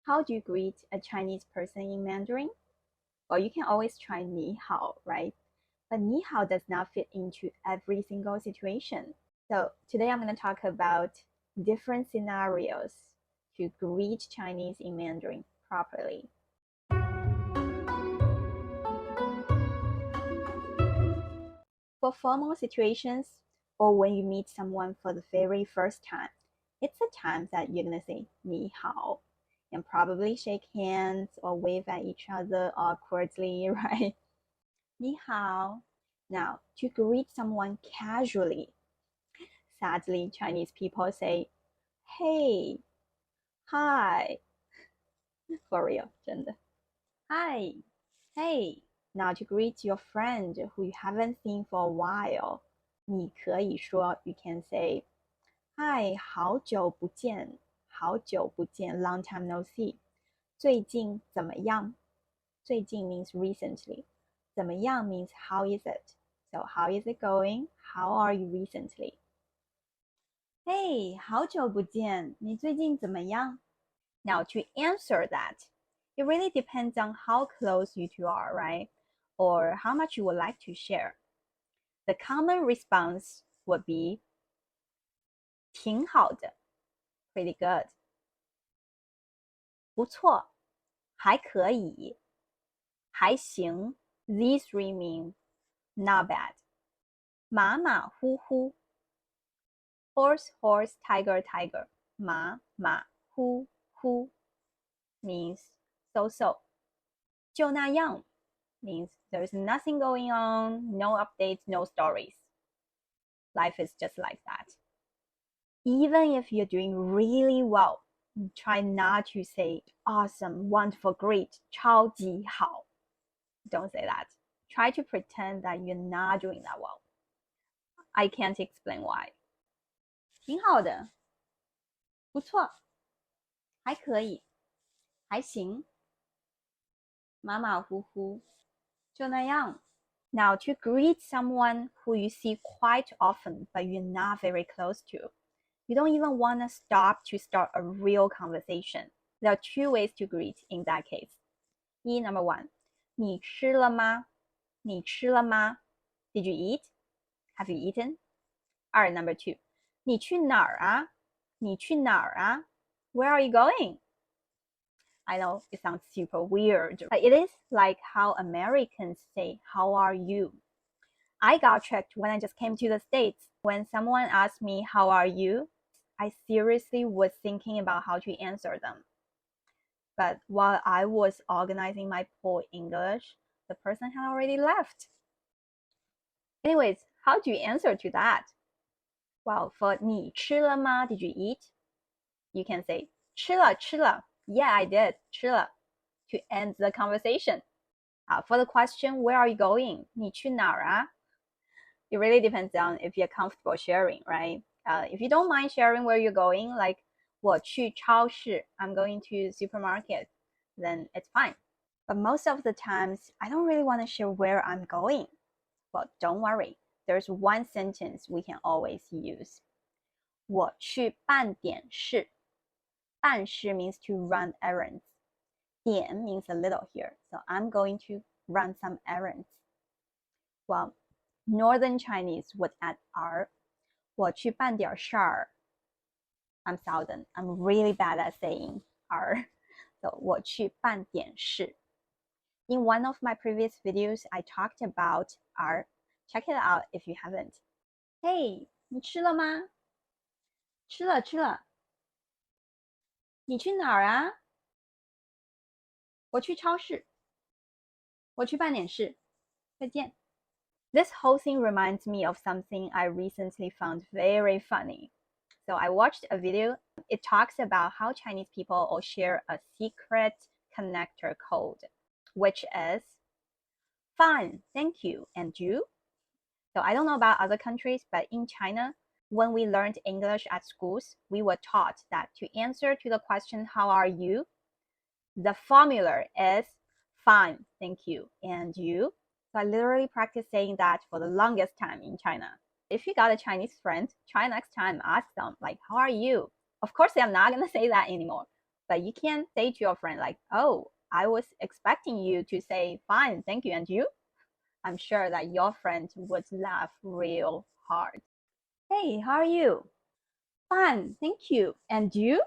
How do you greet a Chinese person in Mandarin? Well, you can always try ni hao, right? But ni hao does not fit into every single situation. So today I'm going to talk about different scenarios to greet Chinese in Mandarin properly. For formal situations or when you meet someone for the very first time, it's a time that you're going to say ni hao and probably shake hands or wave at each other awkwardly, right? Ni hao. Now, to greet someone casually, sadly, Chinese people say, hey, hi, for real, 真的. Hi, hey. Now, to greet your friend who you haven't seen for a while, 你可以说, you can say, hi, 好久不见, 好久不见, long time no see. 最近怎么样? 最近 means recently. 怎么样 means how is it? So how is it going? How are you recently? Hey, 好久不见，你最近怎么样? Now to answer that, it really depends on how close you two are, right? Or how much you would like to share. The common response would be 挺好的, pretty good. 不错，还可以，还行. These three mean not bad. 马马虎虎, horse, horse, tiger, tiger. 马马虎虎 means so-so. 就那样 means there's nothing going on, no updates, no stories. Life is just like that. Even if you're doing really well, try not to say awesome, wonderful, great, 超级好. Don't say that. Try to pretend that you're not doing that well. I can't explain why. 挺好的，不错，还可以，还行，马马虎虎，就那样. Now, to greet someone who you see quite often but you're not very close to, you don't even want to stop to start a real conversation. There are two ways to greet in that case. Number one, 你吃了吗? 你吃了吗? Did you eat? Have you eaten? Number two, 你去哪儿啊? 你去哪儿啊? Where are you going? I know it sounds super weird, but it is like how Americans say, how are you? I got tricked when I just came to the States. When someone asked me, how are you? I seriously was thinking about how to answer them. But while I was organizing my poor English, the person had already left. Anyways, how do you answer to that? Well, for 你吃了吗? Did you eat? You can say 吃了,吃了. Yeah, I did. 吃了 to end the conversation. For the question, where are you going? 你去哪儿啊? It really depends on if you're comfortable sharing, right? If you don't mind sharing where you're going, like 我去超市, I'm going to supermarket, then it's fine. But most of the times, I don't really want to share where I'm going. Well, don't worry. There's one sentence we can always use. 我去办点事. 办事 means to run errands. 点 means a little here. So I'm going to run some errands. Well, Northern Chinese would add R. 我去办点事儿. I'm Southern. I'm really bad at saying R. So 我去办点事. In one of my previous videos, I talked about R. Check it out if you haven't. Hey, 你吃了吗? 吃了,吃了. 你去哪儿啊? 我去超市. 我去办点事. 再见. This whole thing reminds me of something I recently found very funny. So I watched a video. It talks about how Chinese people all share a secret connector code, which is fine, thank you, and you? So I don't know about other countries, but in China, when we learned English at schools, we were taught that to answer to the question, how are you? The formula is fine, thank you, and you? So I literally practiced saying that for the longest time in China. If you got a Chinese friend, try next time, ask them, like, how are you? Of course, I'm not going to say that anymore. But you can't say to your friend like, oh, I was expecting you to say fine, thank you, and you? I'm sure that your friend would laugh real hard. Hey, how are you? Fine, thank you. And you?